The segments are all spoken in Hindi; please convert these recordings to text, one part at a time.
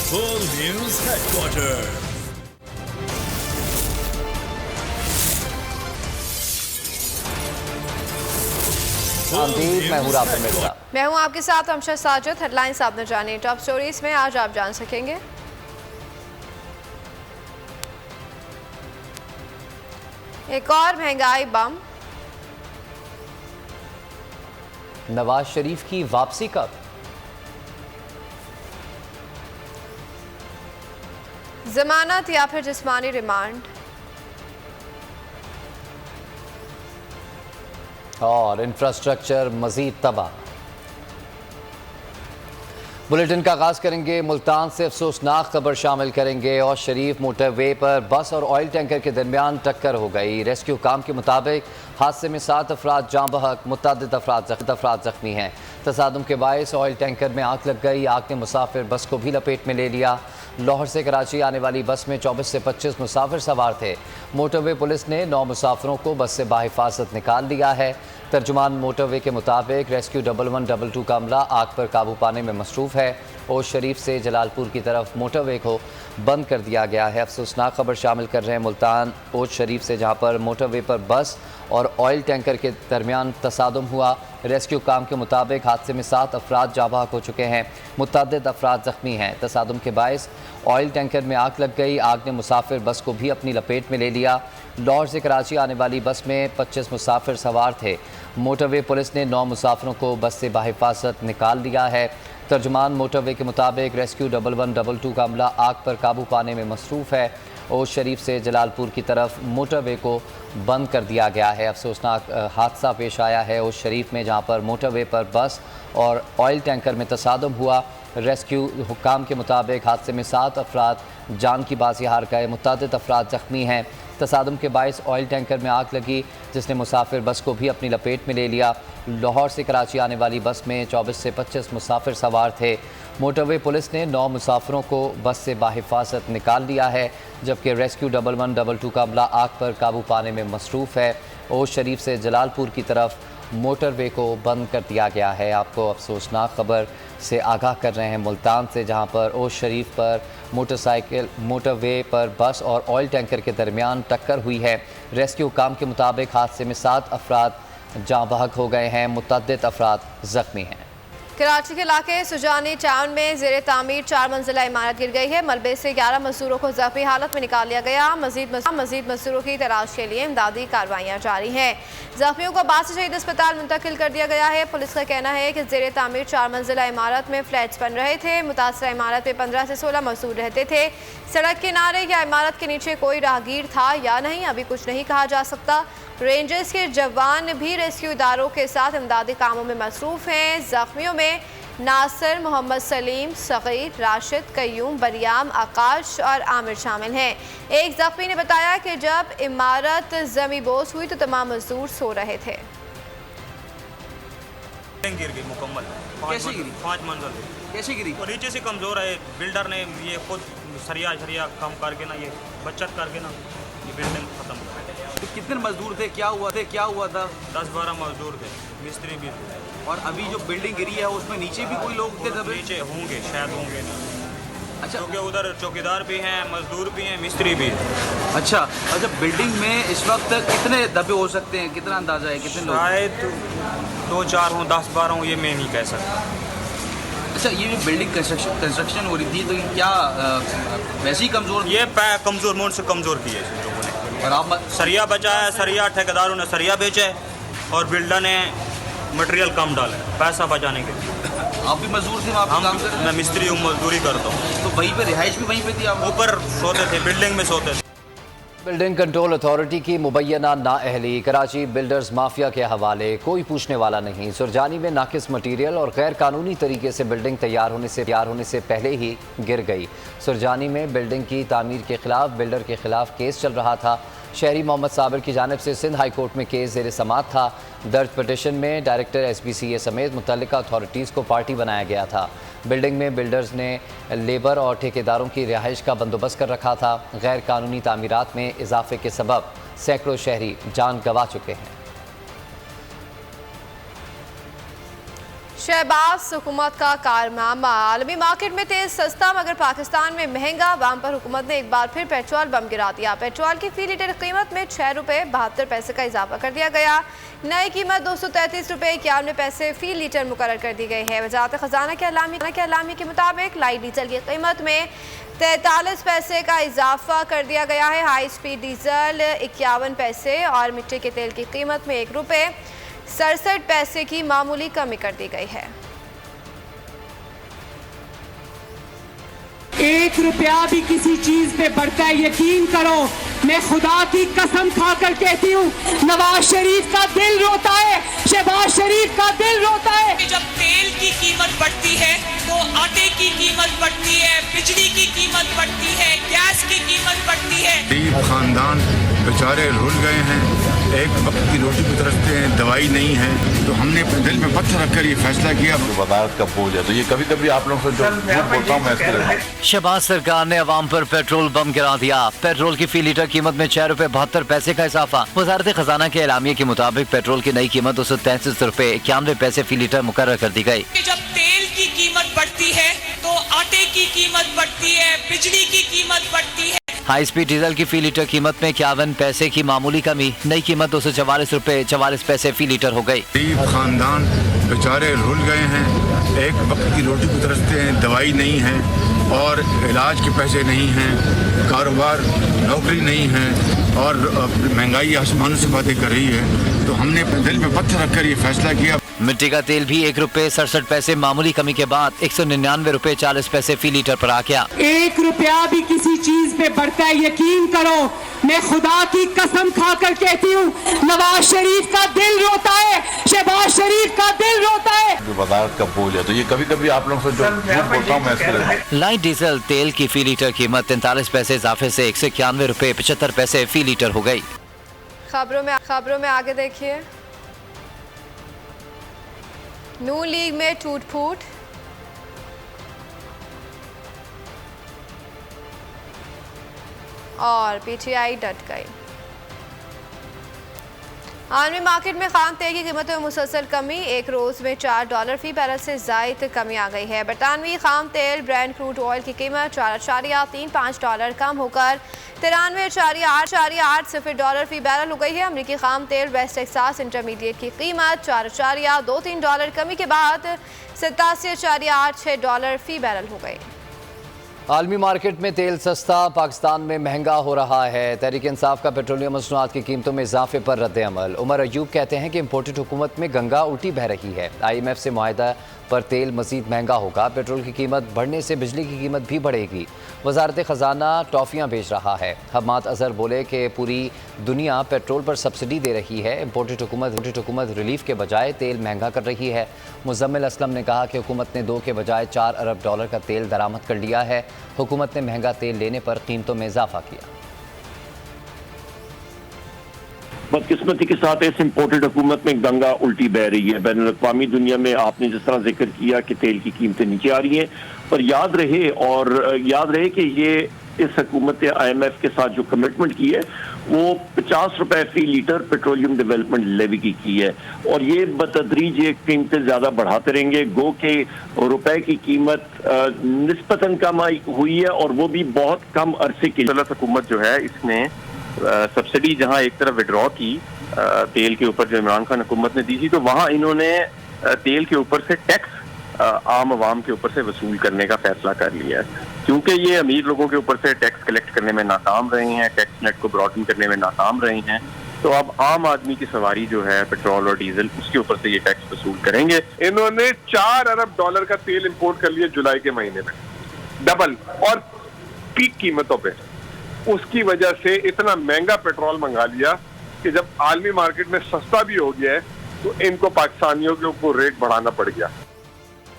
Full News Headquarters. मैं हूं राफिल मिर्जा। मैं हूं आपके साथ अमशद साजिद। हेडलाइंस आपने जानी, टॉप स्टोरीज में आज आप जान सकेंगे। एक और महंगाई बम, नवाज शरीफ की वापसी कब, जमानत या फिर जिस्मानी रिमांड, और इंफ्रास्ट्रक्चर मजीद तबाह। बुलेटिन का आगाज करेंगे मुल्तान से अफसोसनाक खबर शामिल करेंगे। और शरीफ मोटरवे पर बस और ऑयल टैंकर के दरमियान टक्कर हो गई। रेस्क्यू काम के मुताबिक हादसे में 7 अफराद जाँ बहक, मुतअद्दिद अफराद जख्मी हैं। तसादुम के बायस ऑयल टैंकर में आग लग गई। आग ने मुसाफिर बस को भी लपेट में ले लिया। लाहौर से कराची आने वाली बस में 24 से 25 मुसाफिर सवार थे। मोटरवे पुलिस ने 9 मुसाफिरों को बस से बाहिफाजत निकाल लिया है। तर्जुमान मोटरवे के मुताबिक रेस्क्यू 1122 का अमला आग पर काबू पाने में मसरूफ़ है। ओश शरीफ से जलालपुर की तरफ मोटरवे को बंद कर दिया गया है। अफसोसनाक खबर शामिल कर रहे हैं मुल्तान ओश शरीफ से, जहां पर मोटरवे पर बस और ऑयल टैंकर के दरमियान तसादुम हुआ। रेस्क्यू काम के मुताबिक हादसे में 7 अफराद जाँ बहक हो चुके हैं, मुतअद्दिद अफराद जख्मी हैं। तसादुम के बायस ऑयल टैंकर में आग लग गई। आग ने मुसाफिर बस को भी अपनी लपेट में ले लिया। लाहौर से कराची आने वाली बस में 25 मुसाफिर सवार थे। मोटरवे पुलिस ने 9 मुसाफिरों को बस से बाहिफाजत निकाल लिया है। तर्जुमान मोटरवे के मुताबिक रेस्क्यू 1122 का अमला आग पर काबू पाने में मसरूफ़ है। ओश शरीफ से जलालपुर की तरफ मोटरवे को बंद कर दिया गया है। अफसोसनाक हादसा पेश आया है ओश शरीफ में, जहां पर मोटरवे पर बस और ऑयल टैंकर में तसादुम हुआ। रेस्क्यू हुक्काम के मुताबिक हादसे में 7 अफराद जान की बाजी हार गए, मुतअद्दिद अफराद जख्मी हैं। तसादुम के बायस ऑयल टैंकर में आग लगी, जिसने मुसाफिर बस को भी अपनी लपेट में ले लिया। लाहौर से कराची आने वाली बस में 24 से 25 मुसाफिर सवार थे। मोटरवे पुलिस ने 9 मुसाफिरों को बस से बाहिफाजत निकाल लिया है, जबकि रेस्क्यू 1122 का अमला आग पर काबू पाने में मसरूफ़ है। ओश शरीफ से जलालपुर की तरफ मोटरवे को बंद कर दिया गया है। आपको अफसोसनाक खबर से आगाह कर रहे हैं मुल्तान से, जहां पर ओश शरीफ पर मोटरवे पर बस और ऑयल टैंकर के दरमियान टक्कर हुई है। रेस्क्यू काम के मुताबिक हादसे में 7 अफराद जाँ बहक हो गए हैं, मुतअद्दिद अफराद जख्मी हैं। कराची के इलाके सुजानी टाउन में ज़ेरे तामीर 4 मंजिला इमारत गिर गई है। मलबे से 11 मजदूरों को जख्मी हालत में निकाल लिया गया। मजीद मजदूरों की तलाश के लिए इमदादी कार्रवाइयाँ जारी हैं। जख्मियों को अब्बासी शहीद अस्पताल मुंतकिल कर दिया गया है। पुलिस का कहना है कि ज़ेरे तामीर 4 मंजिला इमारत में फ्लैट्स बन रहे थे। मुतासरा इमारत में 15 से 16 मजदूर रहते थे। सड़क किनारे या इमारत के नीचे कोई राहगीर था या नहीं, अभी कुछ नहीं कहा जा सकता। रेंजर्स के जवान भी रेस्क्यू इदारों के साथ इमदादी कामों में मसरूफ़ हैं। जख्मियों में नासिर, मोहम्मद सलीम, सगीर, राशिद, कयूम, बरियाम, आकाश और आमिर शामिल हैं। एक जख्मी ने बताया कि जब इमारत ज़मींदोज़ हुई तो तमाम मजदूर सो रहे थे। गिर गई मुकम्मल। कैसे गिरी? 5 मंजिल कैसे गिरी? और नीचे से कमज़ोर है। बिल्डर ने ये खुद सरिया कम करके ना, ये बचत करके ना, ये बिल्डिंग ख़त्म कर। तो कितने मजदूर थे? क्या हुआ था? 10-12 मजदूर थे, मिस्त्री भी थे। और अभी जो बिल्डिंग गिरी है उसमें नीचे भी कोई लोग थे? दबे नीचे होंगे, शायद होंगे नहीं। अच्छा, क्योंकि उधर चौकीदार भी हैं, मजदूर भी हैं, मिस्त्री भी हैं। अच्छा। बिल्डिंग में इस वक्त कितने दबे हो सकते हैं? कितना अंदाजा है कितने लोग? शायद 2-4 हों, 10-12 हों, ये मैं नहीं कह सकता। अच्छा, ये जो बिल्डिंग कंस्ट्रक्शन हो रही थी तो ये क्या वैसे ही कमज़ोर? ये कमज़ोर मोड़ से कमज़ोर किए इन लोगों ने। और आप सरिया बचाया, सरिया ठेकेदारों ने सरिया बेचा है और बिल्डर ने मटेरियल कम डाला है पैसा बचाने के लिए। आप भी मजदूर थे वहाँ पे काम कर रहे मैं मिस्त्री हूँ, मजदूरी करता हूँ। थे? तो वहीं पे रिहाइश भी वहीं पे थी? आप ऊपर सोते थे, बिल्डिंग में सोते थे। बिल्डिंग कंट्रोल अथॉरिटी की मुबैना नाअहली कराची बिल्डर्स माफिया के हवाले, कोई पूछने वाला नहीं। सुरजानी में नाकिस मटीरियल और गैर कानूनी तरीके से बिल्डिंग तैयार होने से पहले ही गिर गई। सुरजानी में बिल्डिंग की तामीर के खिलाफ बिल्डर के खिलाफ केस चल रहा था। शहरी मोहम्मद साबिर की जानिब से सिंध हाई कोर्ट में केस ज़ेर समाअत था। दर्ज पटिशन में डायरेक्टर SBCA समेत मुतल्लिका अथॉरिटीज़ को पार्टी बनाया गया था। बिल्डिंग में बिल्डर्स ने लेबर और ठेकेदारों की रिहाइश का बंदोबस्त कर रखा था। गैर कानूनी तामीरात में इजाफे के सबब सैकड़ों शहरी जान गंवा चुके हैं। शहबाज हुकूमत का कारनामा। आलमी मार्केट में तेल सस्ता मगर पाकिस्तान में महंगा। वाम पर हुकूमत ने एक बार फिर पेट्रोल बम गिरा दिया। पेट्रोल की फी लीटर कीमत में 6 रुपये 72 पैसे का इजाफा कर दिया गया। नई कीमत 233 रुपये 91 पैसे फी लीटर मुकर्रर कर दी गई है। वजारत खजाना के अलामी के मुताबिक लाइट डीजल की कीमत में 43 पैसे का इजाफा कर दिया गया है। हाई स्पीड डीजल 51 पैसे और मिट्टी के तेल की कीमत में 1 रुपये 67 पैसे की मामूली कमी कर दी गई है। 1 रुपया भी किसी चीज पे बढ़ता है, यकीन करो, मैं खुदा की कसम खाकर कहती हूँ, नवाज शरीफ का दिल रोता है, शहबाज शरीफ का दिल रोता है। जब तेल की कीमत बढ़ती है तो आटे की कीमत बढ़ती है, बिजली की कीमत बढ़ती है, गैस की कीमत बढ़ती है। गरीब खानदान बेचारे रुल गए हैं, एक वक्त की रोटी को तरसते हैं, दवाई नहीं है, तो हमने दिल में पत्थर रखकर ये फैसला किया। वजारत का बोझ है, तो ये कभी कभी आप लोगों से जो झूठ बोलता हूँ मैं इसके लिए। शहबाज सरकार ने अवाम पर पेट्रोल बम गिरा दिया। पेट्रोल की फी लीटर कीमत में 6 रुपये 72 पैसे का इजाफा। वजारत खजाना के एलामिये के मुताबिक पेट्रोल की नई कीमत 233 रुपये 91 पैसे फी लीटर मुकर्रर कर दी गई। जब तेल की कीमत बढ़ती है तो आटे की कीमत बढ़ती है, बिजली की कीमत बढ़ती है। हाई स्पीड डीजल की फी लीटर कीमत में 51 पैसे की मामूली कमी। नई कीमत 244 रुपये 44 पैसे फी लीटर हो गई। गरीब खानदान बेचारे रुल गए हैं, एक वक्त की रोटी को तरसते हैं, दवाई नहीं है और इलाज के पैसे नहीं हैं, कारोबार नौकरी नहीं है और महंगाई आसमानों से बातें कर रही है, तो हमने दिल में पत्थर रखकर ये फैसला किया। मिट्टी का तेल भी 1 रुपये 67 पैसे मामूली कमी के बाद 199 रुपये 40 पैसे फी लीटर पर आ गया। 1 रुपया भी किसी चीज पे बढ़ता है, यकीन करो, मैं खुदा की कसम खाकर कहती हूँ, नवाज शरीफ का दिल रोता है, शहबाज शरीफ का दिल रोता है। वजारत का बोझ है, तो ये कभी कभी आप लोगों से जो झूठ बोलता हूँ मैं इसके लिए। लाइट डीजल तेल की फी लीटर कीमत 43 पैसे इजाफे से 191 रुपये 75 पैसे फी लीटर हो गई। खबरों में आगे देखिए। नून लीग में टूट फूट। और पीटीआई डट गई। आलमी मार्केट में खाम तेल की कीमतों में मुसलसल कमी। एक रोज में $4 फी बैरल से जायद कमी आ गई है। बरतानवी खाम तेल ब्रांड क्रूड ऑयल की कीमत $4.35 कम होकर $93.8 फी बैरल हो गई है। अमरीकी खाम तेल वेस्ट टेक्सास इंटरमीडिएट की कीमत $4.23 कमी के बाद $87.86 फी बैरल हो गई। आलमी मार्केट में तेल सस्ता, पाकिस्तान में महंगा हो रहा है। तहरीक इंसाफ का पेट्रोलियम मसनूआत की कीमतों में इजाफे पर रद्द अमल। उमर अयूब कहते हैं कि इम्पोर्टेड हुकूमत में गंगा उल्टी बह रही है। IMF से मुआहदा पर तेल मजीद महंगा होगा। पेट्रोल की कीमत बढ़ने से बिजली की कीमत भी बढ़ेगी। वजारत खजाना टॉफियाँ बेच रहा है। हमाद अजहर बोले कि पूरी दुनिया पेट्रोल पर सब्सिडी दे रही है। इम्पोर्टेड हुकूमत रिलीफ के बजाय तेल महंगा कर रही है। मुजम्मिल असलम ने कहा कि हुकूमत ने 2 के बजाय $4 अरब का तेल दरामद कर लिया है। हुकूमत ने महंगा तेल लेने पर कीमतों में इजाफा किया। बदकिस्मती के साथ इस इम्पोर्टेड हुकूमत में गंगा उल्टी बह रही है। बैनुल अक़वामी दुनिया में आपने जिस तरह जिक्र किया कि तेल की कीमतें नीचे आ रही हैं, पर याद रहे कि ये इस हुकूमत ने IMF के साथ जो कमिटमेंट की है वो 50 रुपए फी लीटर पेट्रोलियम डेवलपमेंट लेवी की है और ये बतदरीज ये कीमतें ज्यादा बढ़ाते रहेंगे। गो के रुपए की कीमत निस्बतन कम हुई है और वो भी बहुत कम अरसे के लिए। हुकूमत जो है इसने सब्सिडी जहां एक तरफ विड्रॉ की तेल के ऊपर जो इमरान खान हुकूमत ने दी थी, तो वहां इन्होंने तेल के ऊपर से टैक्स आम आवाम के ऊपर से वसूल करने का फैसला कर लिया है। क्योंकि ये अमीर लोगों के ऊपर से टैक्स कलेक्ट करने में नाकाम रहे हैं, टैक्स नेट को ब्रॉडन करने में नाकाम रहे हैं, तो अब आम आदमी की सवारी जो है पेट्रोल और डीजल उसके ऊपर से ये टैक्स वसूल करेंगे। इन्होंने $4 अरब का तेल इंपोर्ट कर लिया जुलाई के महीने में, डबल और पीक कीमतों पे। उसकी वजह से इतना महंगा पेट्रोल मंगा लिया कि जब आलमी मार्केट में सस्ता भी हो गया है तो इनको पाकिस्तानियों के ऊपर रेट बढ़ाना पड़ गया।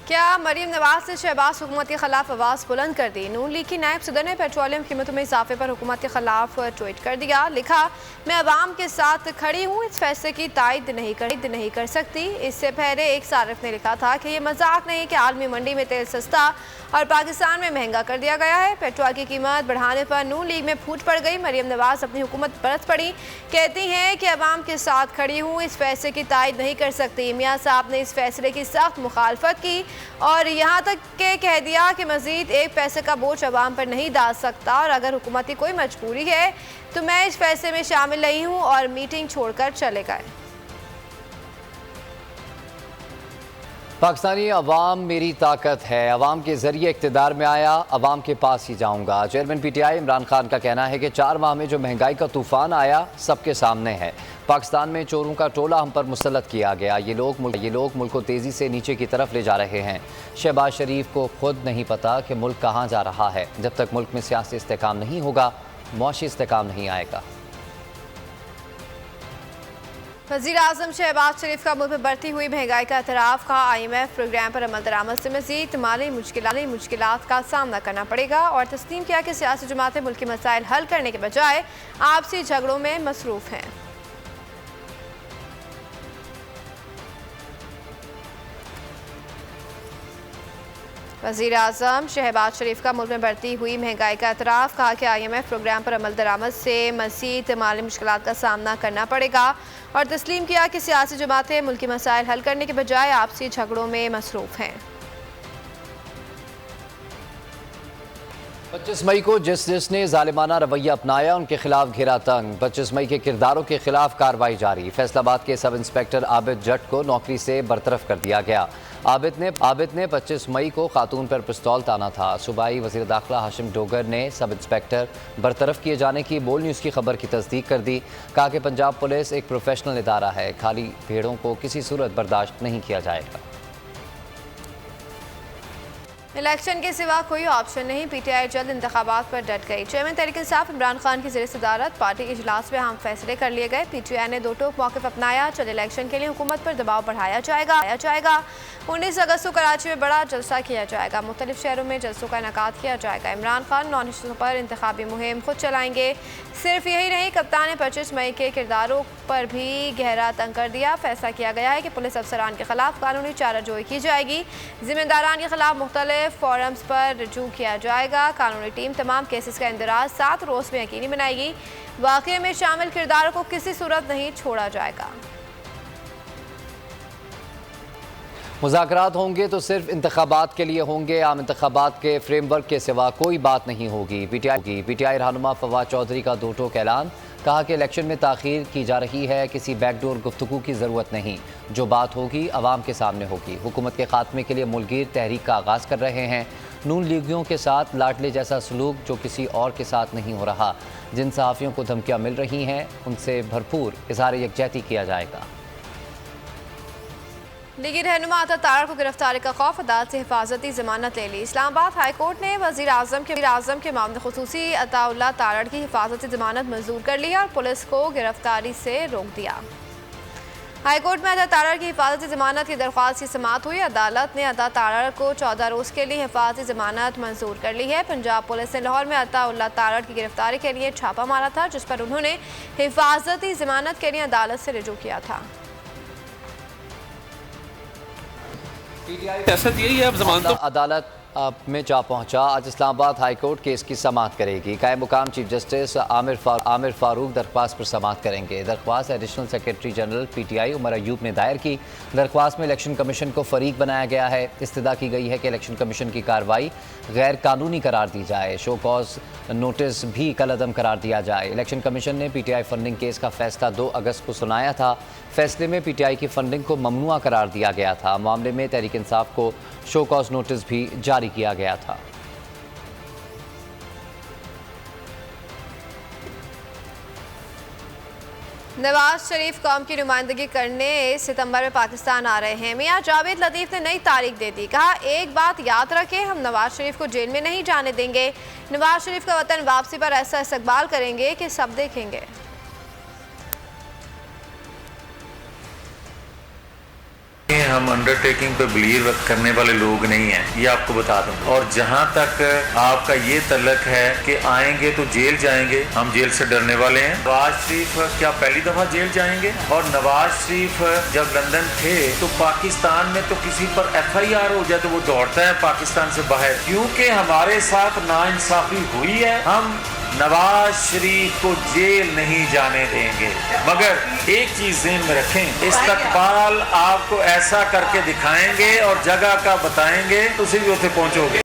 क्या मरीम नवाज से शहबाज हुकूमत के खिलाफ आवाज़ बुलंद कर दी? नून लीग की नायब सदर ने पेट्रोलियम कीमतों में इजाफे पर हुकूमत के खिलाफ ट्वीट कर दिया। लिखा, मैं अवाम के साथ खड़ी हूँ, इस फैसले की तायद नहीं कर सकती। इससे पहले एक सारिफ ने लिखा था कि ये मजाक नहीं कि आलमी मंडी में तेल सस्ता और पाकिस्तान में महंगा कर दिया गया है। पेट्रोल की कीमत बढ़ाने पर नून लीग में फूट पड़ गई। मरीम नवाज अपनी हुकूमत बरत पड़ी, कहती हैं कि अवाम के साथ खड़ी हूँ, इस फैसले की तायद नहीं कर सकती। मियाँ साहब ने इस फैसले की सख्त मुखालफत की और यहाँ तक के कह दिया कि मजीद एक पैसे का बोझ अवाम पर नहीं डाल सकता और अगर हुकूमत की कोई मजबूरी है तो मैं इस फैसले में शामिल नहीं हूँ और मीटिंग छोड़कर चले गए। पाकिस्तानी अवाम मेरी ताकत है, अवाम के जरिए इक़्तिदार में आया, अवाम के पास ही जाऊंगा। चेयरमैन PTI इमरान खान का कहना है कि 4 माह में जो महंगाई का तूफान आया सबके सामने है। पाकिस्तान में चोरों का टोला हम पर मुसल्लत किया गया। ये लोग मुल्क को तेज़ी से नीचे की तरफ ले जा रहे हैं। शहबाज शरीफ को खुद नहीं पता कि मुल्क कहाँ जा रहा है। जब तक मुल्क में सियासी इस्तेकाम नहीं होगा, मुआशी इस्तेकाम नहीं आएगा। वज़ीर आज़म शहबाज शरीफ का मुल्क में बढ़ती हुई महंगाई का एतराफ़ का। IMF प्रोग्राम पर अमल दरामद से मज़ीद माली मुश्किलात का सामना करना पड़ेगा और तस्लीम किया कि सियासी जमातें मुल्क के मसाइल हल करने के बजाय आपसी झगड़ों में मसरूफ़ हैं। वज़ीर आज़म शहबाज शरीफ का मुल्क में बढ़ती हुई महंगाई का एतराफ़। कहा कि IMF प्रोग्राम पर अमल दरामद से मज़ीद माली मुश्किलात का सामना करना पड़ेगा और तस्लीम किया कि सियासी जमातें मुल्की मसाइल हल करने के बजाय आपसी झगड़ों में मसरूफ़ हैं। 25 मई को जिसने जालिमाना रवैया अपनाया उनके खिलाफ घेरा तंग। 25 मई के किरदारों के खिलाफ कार्रवाई जारी। फैसलाबाद के सब इंस्पेक्टर आबिद जट को नौकरी से बरतरफ कर दिया गया। आबिद ने 25 मई को खातून पर पिस्तौल ताना था। सूबाई वज़ीर दाखिला हाशिम डोगर ने सब इंस्पेक्टर बरतरफ किए जाने की बोल न्यूज़ की खबर की तस्दीक कर दी। कहा कि पंजाब पुलिस एक प्रोफेशनल इदारा है, खाली भेड़ों को किसी सूरत बर्दाश्त नहीं किया जाएगा। इलेक्शन के सिवा कोई ऑप्शन नहीं, PTI जल्द इंतखाबात पर डट गई। चेयरमैन तहरीक इंसाफ इमरान खान की ज़ेर सदारत पार्टी के इजलास में अहम फैसले कर लिए गए। PTI ने 2 टोक मौक़िफ़ अपनाया। चल इलेक्शन के लिए हुकूमत पर दबाव बढ़ाया जाएगा। 19 अगस्त को कराची में बड़ा जलसा किया जाएगा। मुख्तलिफ शहरों में जलसों का इनेकाद किया जाएगा। इमरान खान 9 हिस्सों पर इंतखाबी मुहिम खुद चलाएंगे। सिर्फ यही नहीं, कप्तान ने 25 मई के किरदारों पर भी गहरा तंग कर दिया। फैसला किया गया है कि पुलिस अफसरान के खिलाफ कानूनी चाराजोई की जाएगी। जिम्मेदारान के खिलाफ मुख्तलिफ फोरम्स पर रजू किया जाएगा। कानूनी टीम तमाम केसेस का इंदराज 7 रोज़ में यकीनी बनाएगी। वाक़ये में शामिल किरदारों को किसी सूरत नहीं छोड़ा जाएगा। मुज़ाकरात होंगे तो सिर्फ इंतखाबात के लिए होंगे। आम इंतखाबात के फ्रेमवर्क के सिवा कोई बात नहीं होगी। PTI रहनुमा फवाद चौधरी का 2 टोक ऐलान। कहा कि इलेक्शन में ताख़ीर की जा रही है, किसी बैकडोर गुफ्तगू की ज़रूरत नहीं। जो बात होगी आवाम के सामने होगी। हुकूमत के खात्मे के लिए मुल्कीर तहरीक का आगाज़ कर रहे हैं। नून लीगियों के साथ लाडले जैसा सलूक जो किसी और के साथ नहीं हो रहा। जिन सहाफ़ियों को धमकियाँ मिल रही हैं उनसे भरपूर इज़हार यकजहती किया जाएगा। लीगी रहनुमा अता तारड़ को गिरफ्तारी का खौफ, अदालत से हिफाजती जमानत ले ली। इस्लामाबाद हाई कोर्ट ने वज़ीर आज़म के मामले खुसूसी अताउल्लाह तारड़ की हिफाजती जमानत मंजूर कर ली और पुलिस को गिरफ्तारी से रोक दिया। हाई कोर्ट में अता तारड़ की हिफाजती जमानत की दरख्वास्त की समाअत हुई। अदालत ने अता तारड़ को 14 रोज़ के लिए हिफाजती जमानत मंजूर कर ली है। पंजाब पुलिस ने लाहौर में अताउल्लाह तारड़ की गिरफ्तारी के लिए छापा मारा था, जिस पर उन्होंने हिफाजती जमानत के लिए अदालत से रुजू किया था। अदालत में जा पहुंचा। आज इस्लामाबाद हाई कोर्ट केस की समाअत करेगी। कायम मुकाम चीफ जस्टिस आमिर फारूक दरख्वास्त पर समाअत करेंगे। दरख्वास्त additional secretary general PTI Omar Ayub ने दायर की। दरख्वास्त में इलेक्शन कमीशन को फरीक बनाया गया है। इस्तदा की गई है कि इलेक्शन कमीशन की कार्रवाई गैर कानूनी करार दी जाए। शो कॉज नोटिस भी कलअदम करार दिया जाए। इलेक्शन कमीशन ने PTI फंडिंग केस का फैसला 2 अगस्त को सुनाया था। फैसले में PTI की फंडिंग को ममनुआ करार दिया गया था। मामले में तहरीक इंसाफ को शो कॉज नोटिस भी जारी किया गया था। नवाज शरीफ कौम की नुमाइंदगी करने सितंबर में पाकिस्तान आ रहे हैं। मियां जावेद लतीफ़ ने नई तारीख दे दी। कहा, एक बात याद रखें, हम नवाज शरीफ को जेल में नहीं जाने देंगे। नवाज शरीफ का वतन वापसी पर ऐसा इस्तकबाल करेंगे कि सब देखेंगे। हम अंडरटेकिंग पे बिलीव करने वाले लोग नहीं हैं, ये आपको बता दूं। और जहां तक आपका ये तल्लक है कि आएंगे तो जेल जाएंगे, हम जेल से डरने वाले हैं। नवाज शरीफ क्या पहली दफा जेल जाएंगे? और नवाज शरीफ जब लंदन थे तो पाकिस्तान में तो किसी पर FIR हो जाए तो वो दौड़ता है पाकिस्तान से बाहर, क्योंकि हमारे साथ नाइंसाफी हुई है। हम नवाज शरीफ को जेल नहीं जाने देंगे, मगर एक चीज ज़हन में रखें, इस्तकबाल आपको ऐसा करके दिखाएंगे और जगह का बताएंगे तो भी उसे पहुंचोगे।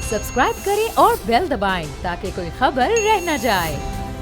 सब्सक्राइब करें और बेल दबाएं ताकि कोई खबर रह न जाए।